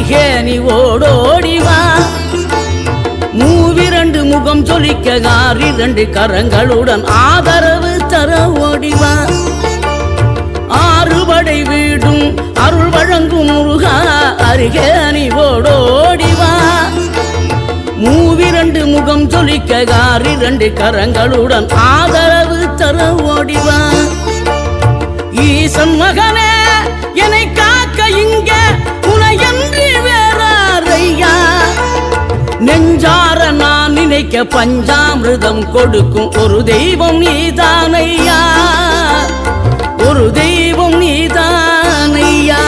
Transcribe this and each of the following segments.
அருகே நீ ஓடோடிவா மூவிரண்டு முகம் ஜொலிக்க ஆறிரண்டு கரங்களுடன் ஆதரவு தர ஓடிவா ஆறுபடை வீடும் அருள் வழங்கும் முருகா அருகே நீ ஓடோடிவா மூவிரண்டு முகம் ஜொலிக்க ஆறிரண்டு கரங்களுடன் ஆதரவு தர ஓடிவா ஈசன் மகனே என்னை காக்க இங்க உனையன்றி வேறாரையா நெஞ்சார நான் நினைக்க பஞ்சாமிர்தம் கொடுக்கும் ஒரு தெய்வம் நீதானையா ஒரு தெய்வம் நீதானையா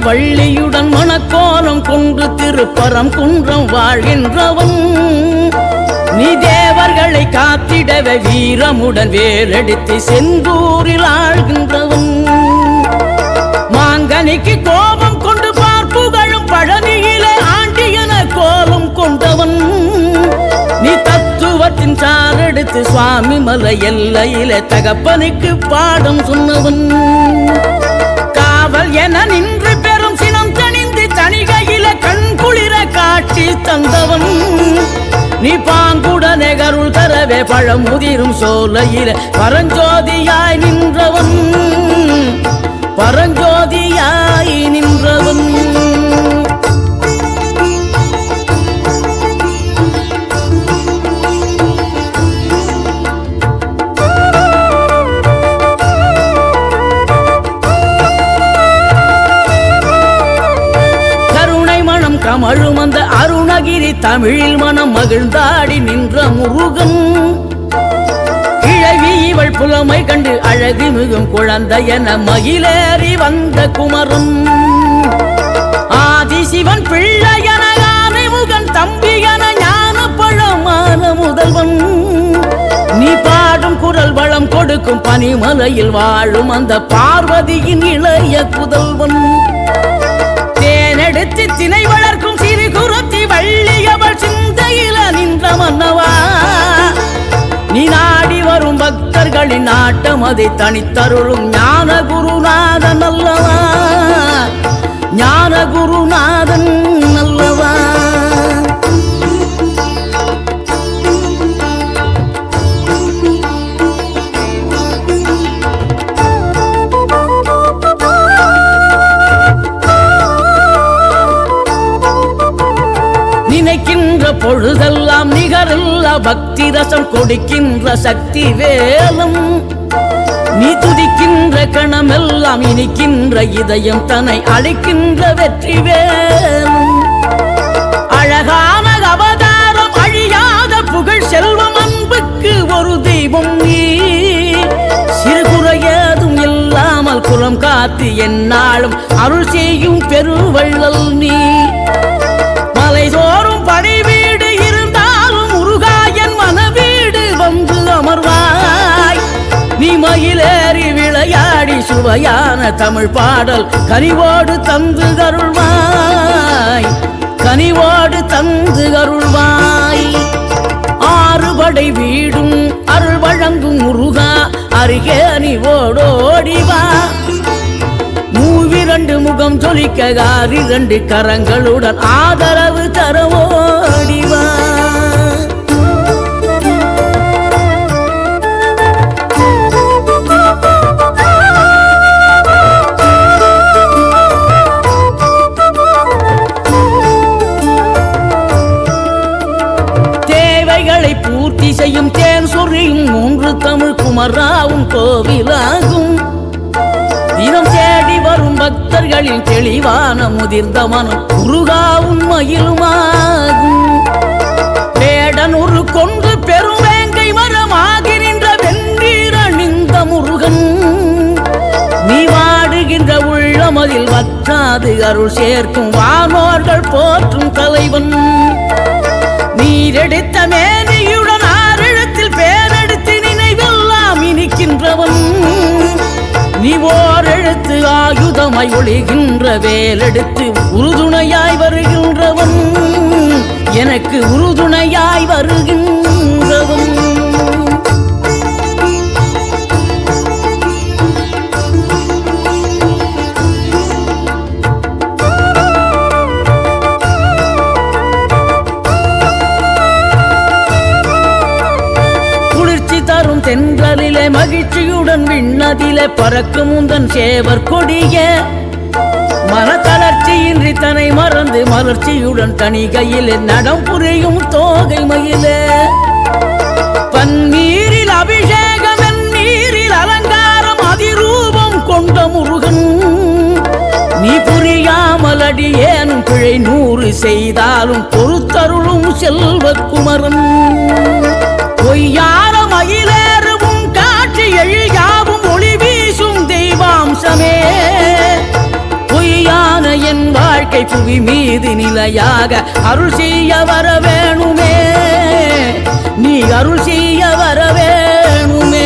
வள்ளியுடன் மணக்கோலம் கொண்டு திருப்பரம் குன்றம் வாழ்கின்றவன் நீ தேவர்களை காத்திடவே வீரமுடன் வேலெடுத்து செந்தூரில் ஆழ்கின்றவன் மாங்கனிக்கு கோபம் கொண்டு பார்ப்புகழும் பழனியிலே ஆண்டியன கோலம் கொண்டவன் நீ தத்துவத்தின் சாரெடுத்து சுவாமி மலை எல்லையிலே தகப்பனுக்கு பாடம் சொன்னவன் காவல் என நின்று பெரும் சினம் தணிந்து தணிகையில கண் குளிர காட்சி தந்தவன் நீ பாங்குடனே கருள் தரவே பழம் முதிரும் சோலையில பரஞ்சோதியாய் நின்றவன் பரஞ்சோதியாய் நின்றவன் கமழும் அந்த அருணகிரி தமிழில் மனம் மகிழ்ந்தாடி நின்ற முருகன் கிழவி இவள் புலமை கண்டு அழகு மிகும் குழந்தை என மகிழேறி வந்த குமரன் ஆதிசிவன் பிள்ளையன ஆனைமுகன் தம்பியன ஞான பழமான முதல்வன் நீ பாடும் குரல் வளம் கொடுக்கும் பனிமலையில் வாழும் அந்த பார்வதியின் இளைய புதல்வன் தேனெடுத்து திணை வளர்க்கும் சிறு குருத்தி வள்ளியவள் சிந்தையில நின்ற மன்னவா நீ நாடி வரும் பக்தர்களின் நாட்டம் அதை தனித்தருளும் ஞான குருநாதன் அல்லவா ஞான குருநாதன் அல்லவா நினைக்கின்ற பொழுதெல்லாம் நிகரில்லா பக்தி ரசம் கொடுக்கின்ற சக்தி வேலும் நீ துதிக்கின்ற கணமெல்லாம் இனிக்கின்ற இதயம் தன்னை அளிக்கின்ற வெற்றி வேலும் அழகான அவதாரம் அழியாத புகழ் செல்வம் அன்புக்கு ஒரு தெய்வம் நீ சிறுகுறையதும் இல்லாமல் குலம் காத்து எந்நாளும் அருள் செய்யும் பெருவள்ளல் நீ மலை தோறும் படை வீடு இருந்தாலும் முருகாயன் மனவீடு வந்து அமர்வாய் நீ மயிலேறி விளையாடி சுவையான தமிழ் பாடல் கனிவோடு தந்து கருள்வாய் கனிவோடு தந்து கருள்வாய் ஆறுபடை வீடும் அருள் வழங்கும் முருகா அருகே நீ ஓடோடிவா மூவிரண்டு முகம் ஜொலிக்க ஆறிரண்டு கரங்களுடன் ஆதரவு தர ஓடிவா தேவைகளை பூர்த்தி செய்யும் தேன் சொரியும் மூன்று தமிழ் குமராவும் கோவிலாகும் தினம் தேடி வரும் பக்தர்களின் தெளிவான முதிர்ந்த மனம் முருகாவும் மயிலுமாகும் வேடன் ஒரு கொண்டு பெருவேங்கை மரமாகி நின்ற வென்றீர் அணிந்த முருகன் நீ வாடுகின்ற உள்ளமதில் வற்றாது அருள் சேர்க்கும் வானோர்கள் போற்றும் தலைவன் நீரெடுத்த மேனியுடன் ஆறிடத்தில் பேரெடுத்து நினைவெல்லாம் இனிக்கின்றவன் நீ ஓரெழுத்து ஆயுத உருவகமாய் ஒளிகின்ற வேலெடுத்து உறுதுணையாய் வருகின்றவன், எனக்கு உறுதுணையாய் வருகின்றவன். தென்றலிலே மகிழ்ச்சியுடன் விண்ணதிலே பறக்கும் உந்தன் சேவர் கொடிய, மனத்தளர்ச்சியின்றி தன்னை மறந்து மலர்ச்சியுடன் தணிகையிலே நடம் புரியும் தோகை மயிலே. பன்னீரில் அபிஷேகம் நீரில் அலங்காரம் அதிரூபம் கொண்ட முருகன், நீ புரியாமல் அடியேனும் பிழை 100 செய்தாலும் பொறுத்தருளும் செல்வக்குமரன். பொய்யார மயிலேறும் காட்சி எழியாவும் ஒளி வீசும் தெய்வாம்சமே, பொய்யான என் வாழ்க்கை புவி மீது நிலையாக அருள் செய்ய வர வேணுமே, நீ அருள் செய்ய வர வேணுமே.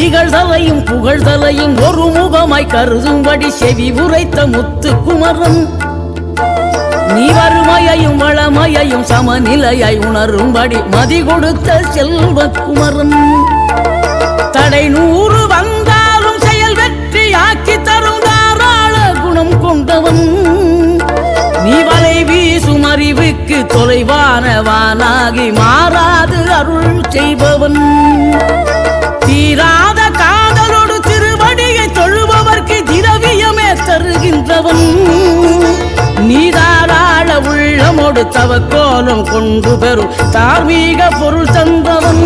இகழ்தலையும் புகழ்தலையும் ஒரு முகமாய் கருதும்படி செவி உரைத்த முத்து குமரன், நீ வறுமையையும் வளமையையும் சமநிலையாய் உணரும்படி மதி கொடுத்த செல்வக்குமரன். தடை 100 வந்தாலும் செயல் வெற்றி ஆக்கி தரும் தாராள குணம் கொண்டவன், நீ வலை வீசும் அறிவுக்கு தொலைவானவானாகி மாறாது அருள் செய்பவன். தீராத காதலோடு திருவடியை தொழுபவர்க்கு திரவியமே தருகின்றவன், நீதாராள உள்ளமோடு தவக்கோலம் கொண்டு பெறும் தார்மீக பொருள் தந்தவன்,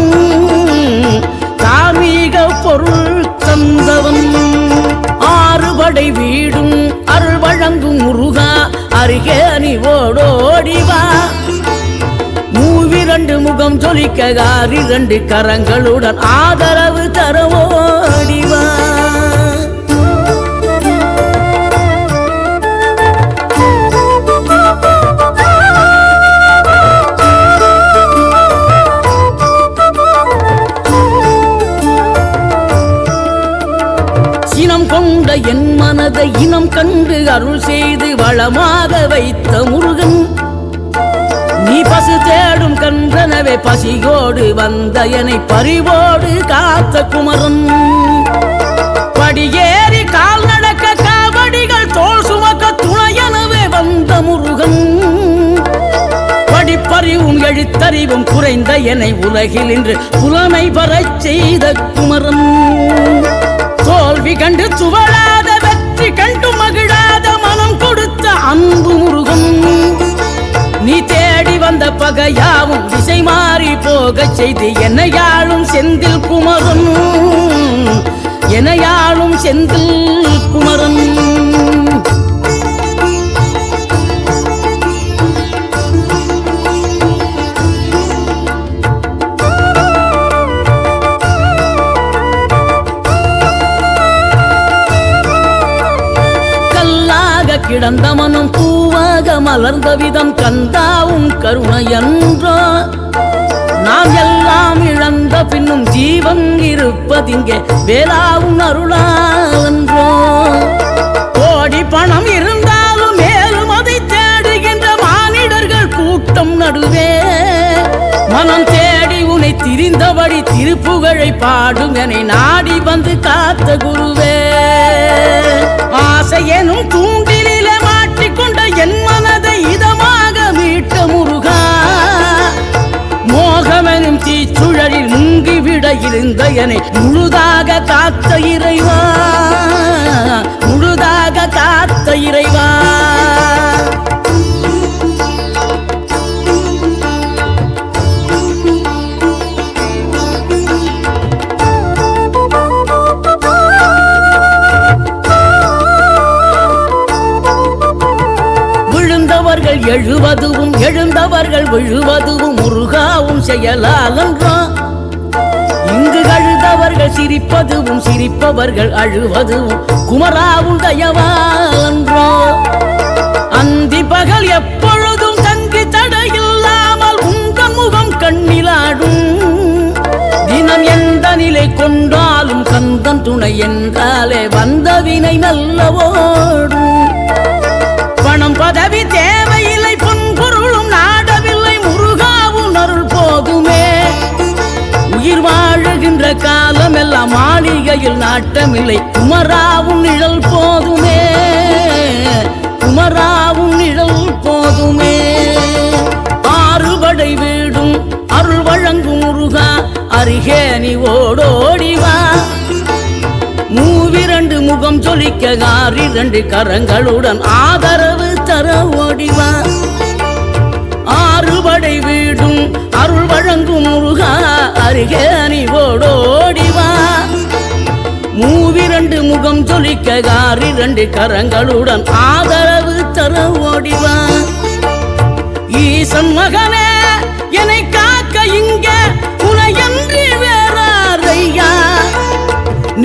தார்மீக பொருள் தந்தவன். 6 படை வீடும் அருள் வழங்கும் முருகா, அருகே நீ ஓடோடிவா. 2 முகம் ஜொலிக்க 2 கரங்களுடன் ஆதரவு தரவோடிவா. சினம் கொண்ட என் மனதை இனம் கண்டு அருள் செய்து வளமாக வைத்த முருகன், நீ பசு தேடும் கன்றனவே பசியோடு வந்த என்னை பறிவோடு காத்த குமரன். படியேறி கால் நடக்க காவடிகள் தோல் சுமக்க துணையனவே வந்த முருகன், படிப்பறிவும் எழுத்தறிவும் குறைந்த என்னை உலகில் இன்று புலமை பெறச் செய்த குமரன். தோல்வி கண்டு துவளாத வெற்றி கண்டு மகிழாத மனம் கொடுத்த அன்பு முருகன், நீ தேடி வந்த பகையாவும் திசை மாறி போகச் செய்து என்னையாளும் செந்தில் குமரன், என்னையாளும் செந்தில் குமரன். கிடந்த மனம் பூவாக மலர்ந்த விதம் கந்தாவும் கருணையன்றோ, நாம் எல்லாம் இழந்த பின்னும் ஜீவன் இருப்பதிங்கே வேளாவும் அருளாவன்றோ. கோடி பணம் இருந்தாலும் மேலும் அதை தேடுகின்ற மானிடர்கள் கூட்டம் நடுவே, மனம் தேடி உன்னை திரிந்தபடி திருப்புகழை பாடும் என்னை நாடி வந்து காத்த குருவே. ஆசை எனும் தூண்டிலே மாட்டிக்கொண்ட என் மனதை இதமாக மீட்ட முருகா, மோகமெனும் தீச்சுழலில் முங்கிவிட இருந்த என்னை முழுதாக காத்த இறைவா, முழுதாக காத்த இறைவா. எழுவதுவும் எழுந்தவர்கள் விழுவதுவும் முருகாவும் செயலாலன்றோ, இங்கு கழுதவர்கள் சிரிப்பதுவும் சிரிப்பவர்கள் அழுவதும் குமராவும் தயவான்றோ. அந்தி பகல் எப்பொழுதும் தங்கு தடையில்லாமல் உந்தன் முகம் கண்ணிலாடும். தினம் எந்த நிலை கொண்டாலும் கந்தன் துணை என்றாலே வந்த வினை நல்ல ஓடும். பணம் பதவி தேவையில்லை பொன்பொருளும் நாடவில்லை முருகாவும் அருள் போதுமே. உயிர் வாழுகின்ற காலம் எல்லாம் மாளிகையில் நாட்டமில்லை குமராவும் நிழல் போதுமே. குமராவும் நிழல் போதுமே. ஆறுபடை வீடும் அருள் வழங்கும் முருகா அருகே நீ ஓடோடிவா. மூவிரண்டு முகம் ஜொலிக்க ஆறிரண்டு கரங்களுடன் ஆதரவு தர ஓடிவா. ஆறுபடை வீடும் அருள் வழங்கும் முருகா அருகே நீ ஓடோடிவா. மூவிரண்டு முகம் ஜொலிக்க ஆறிரண்டு கரங்களுடன் ஆதரவு தர ஓடிவா. ஈசன் மகனே என்னை காக்க இங்க உனையன்றி வேறாரையா.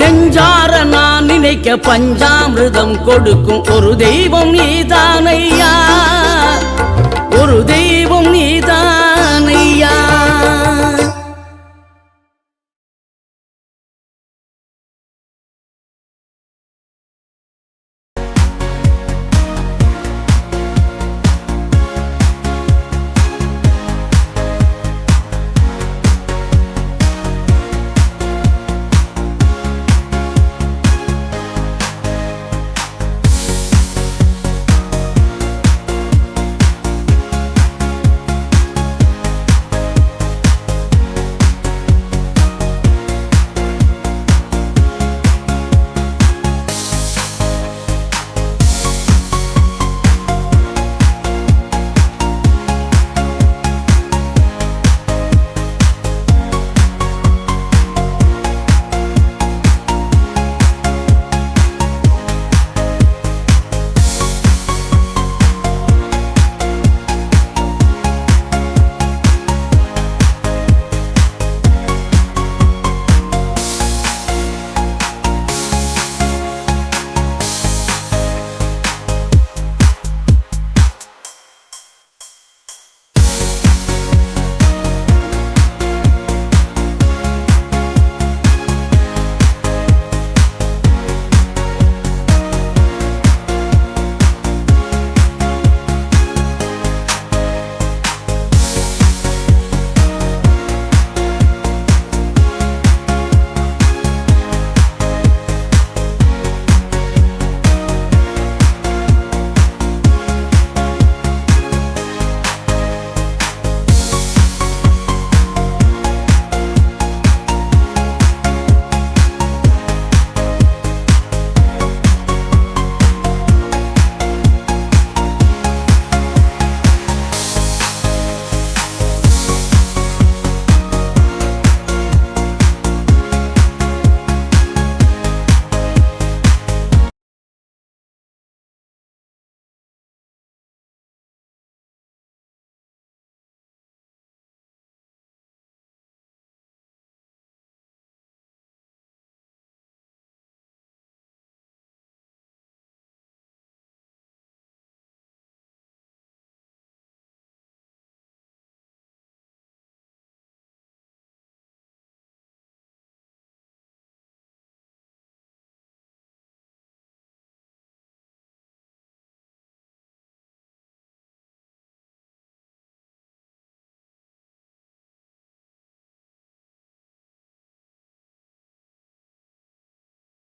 நெஞ்சார நான் நினைக்க பஞ்சாமிர்தம் கொடுக்கும் ஒரு தெய்வம் நீதானையா. ஒரு தெய்வம் நீதான்.